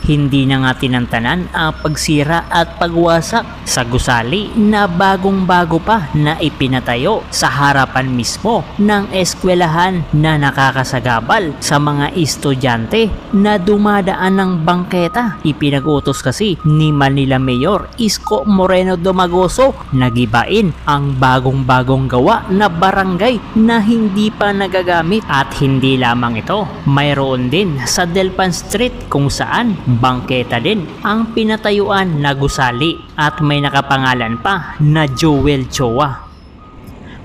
Hindi na nga tinantanan ang pagsira at pagwasak sa gusali na bagong-bago pa na ipinatayo sa harapan mismo ng eskwelahan na nakakasagabal sa mga estudyante na dumadaan ng bangketa. Ipinag-utos kasi ni Manila Mayor Isko Moreno Domagoso na gibain ang bagong-bagong gawa na barangay na hindi pa nagagamit. At hindi lamang ito, mayroon din sa Delpan Street kung saan bangketa din ang pinatayuan na gusali at may nakapangalan pa na Joel Choa.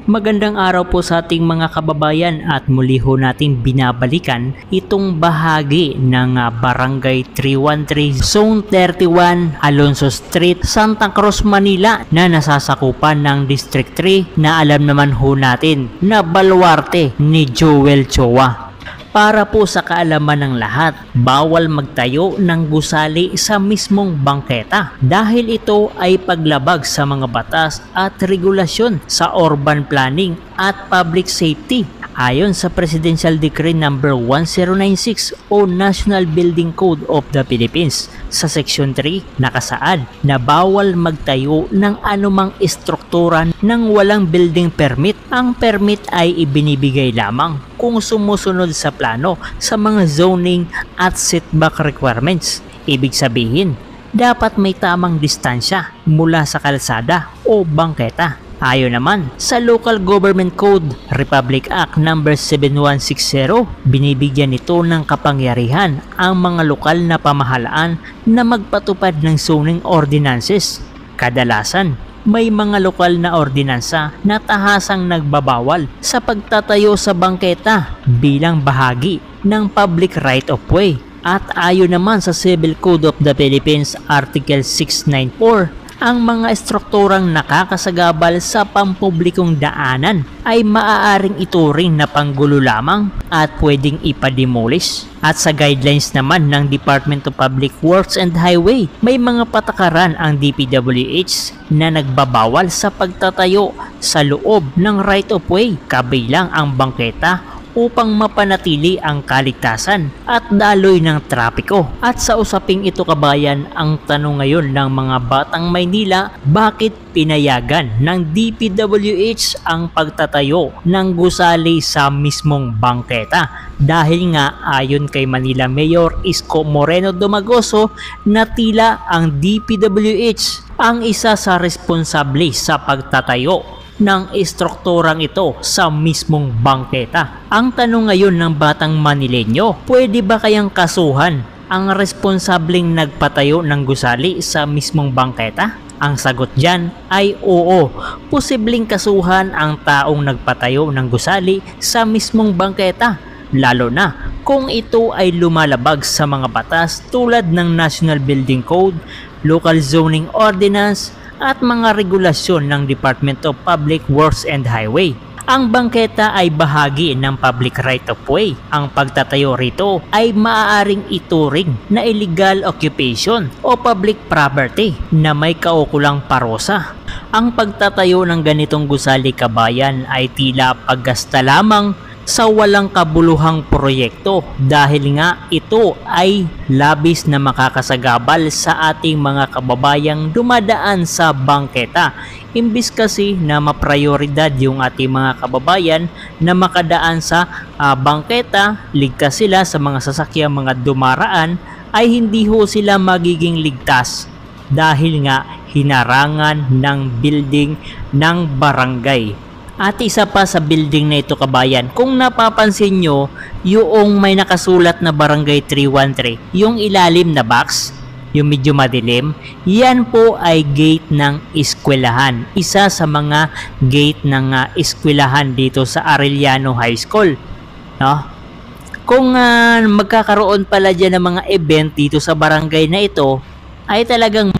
Magandang araw po sa ating mga kababayan at muli ho natin binabalikan itong bahagi ng Barangay 313 Zone 31 Alonso Street, Santa Cruz, Manila na nasasakupan ng District 3 na alam naman ho natin na baluarte ni Joel Choa. Para po sa kaalaman ng lahat, bawal magtayo ng gusali sa mismong bangketa dahil ito ay paglabag sa mga batas at regulasyon sa urban planning at public safety. Ayon sa Presidential Decree No. 1096 o National Building Code of the Philippines, sa Section 3 nakasaad na bawal magtayo ng anumang istruktura ng walang building permit. Ang permit ay ibinibigay lamang kung sumusunod sa plano sa mga zoning at setback requirements. Ibig sabihin, dapat may tamang distansya mula sa kalsada o bangketa. Ayon naman sa Local Government Code Republic Act No. 7160, binibigyan nito ng kapangyarihan ang mga lokal na pamahalaan na magpatupad ng zoning ordinances. Kadalasan, may mga lokal na ordinansa na tahasang nagbabawal sa pagtatayo sa bangketa bilang bahagi ng public right of way. At ayon naman sa Civil Code of the Philippines Article 694, ang mga estrukturang nakakasagabal sa pampublikong daanan ay maaaring ituring na panggulo lamang at pwedeng ipademolish. At sa guidelines naman ng Department of Public Works and Highway, may mga patakaran ang DPWH na nagbabawal sa pagtatayo sa loob ng right of way kabilang ang bangketa upang mapanatili ang kaligtasan at daloy ng trapiko. At sa usaping ito kabayan, ang tanong ngayon ng mga batang Maynila, bakit pinayagan ng DPWH ang pagtatayo ng gusali sa mismong bangketa? Dahil nga ayon kay Manila Mayor Isko Moreno Domagoso na tila ang DPWH ang isa sa responsable sa pagtatayo ng istrukturang ito sa mismong bangketa. Ang tanong ngayon ng batang Manileño, pwede ba kayang kasuhan ang responsableng nagpatayo ng gusali sa mismong bangketa? Ang sagot dyan ay oo. Posibleng kasuhan ang taong nagpatayo ng gusali sa mismong bangketa, lalo na kung ito ay lumalabag sa mga batas tulad ng National Building Code, Local Zoning Ordinance, at mga regulasyon ng Department of Public Works and Highway. Ang bangketa ay bahagi ng public right of way. Ang pagtatayo rito ay maaaring ituring na illegal occupation o public property na may kaukulang parusa. Ang pagtatayo ng ganitong gusali kabayan ay tila paggasta lamang sa walang kabuluhang proyekto dahil nga ito ay labis na makakasagabal sa ating mga kababayang dumadaan sa bangketa. Imbis kasi na maprioridad yung ating mga kababayan na makadaan sa bangketa, ligtas sila sa mga sasakyang mga dumaraan, ay hindi ho sila magiging ligtas dahil nga hinarangan ng building ng barangay. At isa pa sa building na ito kabayan, kung napapansin nyo, yung may nakasulat na Barangay 313, yung ilalim na box, yung medyo madilim, yan po ay gate ng eskwelahan. Isa sa mga gate ng eskwelahan dito sa Arellano High School. No? Kung magkakaroon pala dyan ng mga event dito sa barangay na ito, ay talagang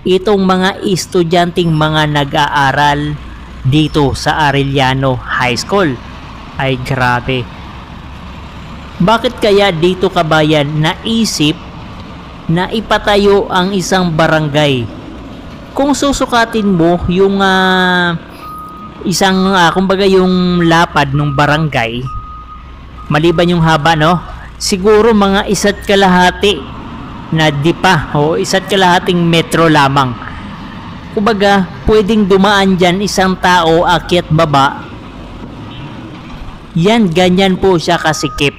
itong mga estudyanteng mga nag-aaral dito sa Arellano High School. Ay grabe. Bakit kaya dito kabayan naisip na ipatayo ang isang barangay? Kung susukatin mo yung kumbaga yung lapad ng barangay, maliban yung haba, no? siguro mga 1.5 na dipa o 1.5 metro lamang. Kumbaga, pwedeng dumaan dyan isang tao akyat baba. Yan, ganyan po siya kasikip.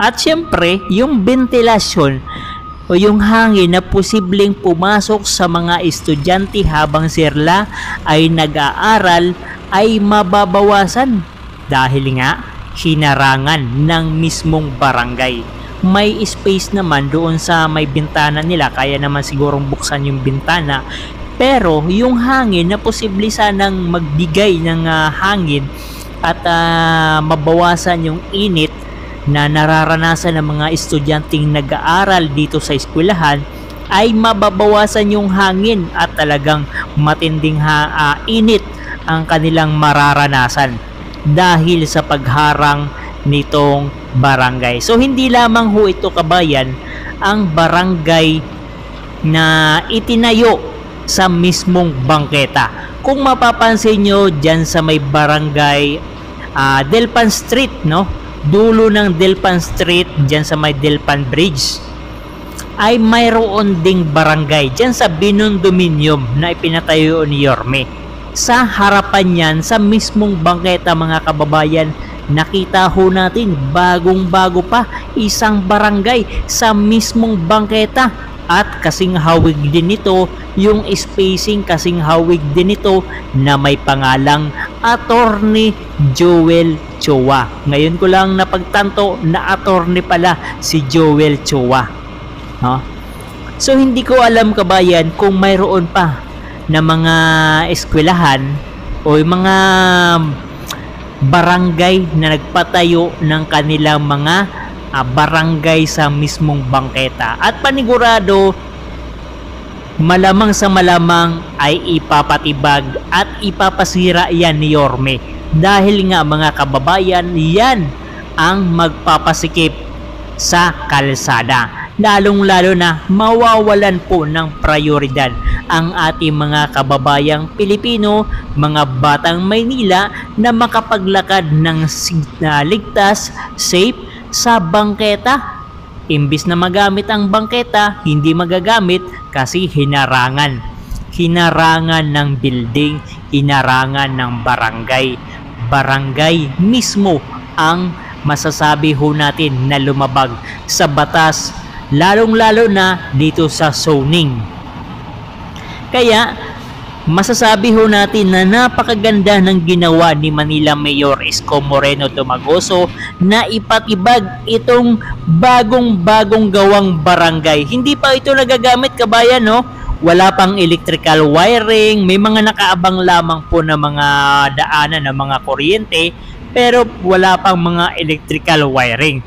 At syempre, yung ventilasyon o yung hangin na posibleng pumasok sa mga estudyante habang sila ay nag-aaral ay mababawasan dahil nga hinarangan ng mismong barangay. May space naman doon sa may bintana nila, kaya naman sigurong buksan yung bintana, pero yung hangin na posible sanang magbigay ng hangin at mabawasan yung init na nararanasan ng mga estudyanteng nag-aaral dito sa eskwelahan, ay mababawasan yung hangin at talagang matinding init ang kanilang mararanasan dahil sa pagharang nitong barangay. So hindi lamang ho ito, kabayan, ang barangay na itinayo sa mismong bangketa. Kung mapapansin nyo dyan sa may barangay Delpan Street, no? Dulo ng Delpan Street, dyan sa may Delpan Bridge, ay mayroon ding barangay dyan sa Binondominium na ipinatayo ni Yorme. Sa harapan yan, sa mismong bangketa, mga kababayan, nakita ho natin bagong-bago pa isang barangay sa mismong bangketa. At kasing hawig din nito, yung spacing kasing hawig din nito na may pangalang Attorney Joel Chua. Ngayon ko lang napagtanto na attorney pala si Joel Chua. No? So hindi ko alam, kabayan, kung mayroon pa na mga eskwelahan o mga barangay na nagpatayo ng kanilang mga barangay sa mismong bangketa. At panigurado, malamang sa malamang ay ipapatibag at ipapasira yan ni Yorme. Dahil nga, mga kababayan, yan ang magpapasikip sa kalsada. Lalong-lalo na mawawalan po ng prioridad ang ating mga kababayang Pilipino, mga batang Maynila na makapaglakad ng ligtas, safe sa bangketa. Imbis na magamit ang bangketa, hindi magagamit kasi hinarangan. Hinarangan ng building, hinarangan ng barangay. Barangay mismo ang masasabi ho natin na lumabag sa batas, lalong-lalo na dito sa zoning. Kaya masasabi ho natin na napakaganda ng ginawa ni Manila Mayor Isko Moreno Dumagoso na ipatibag itong bagong-bagong gawang barangay. Hindi pa ito nagagamit, kabayan, no? Wala pang electrical wiring, may mga nakaabang lamang po na mga daanan ng mga kuryente, pero wala pang mga electrical wiring.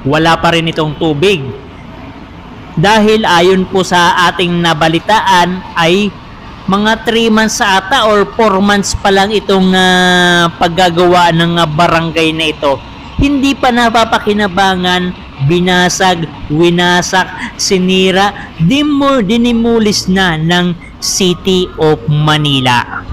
Wala pa rin itong tubig. Dahil ayon po sa ating nabalitaan ay mga 3 months sa ata or 4 months pa lang itong paggagawa ng barangay na ito. Hindi pa napapakinabangan, binasag, winasak, sinira, dinimulis na ng City of Manila.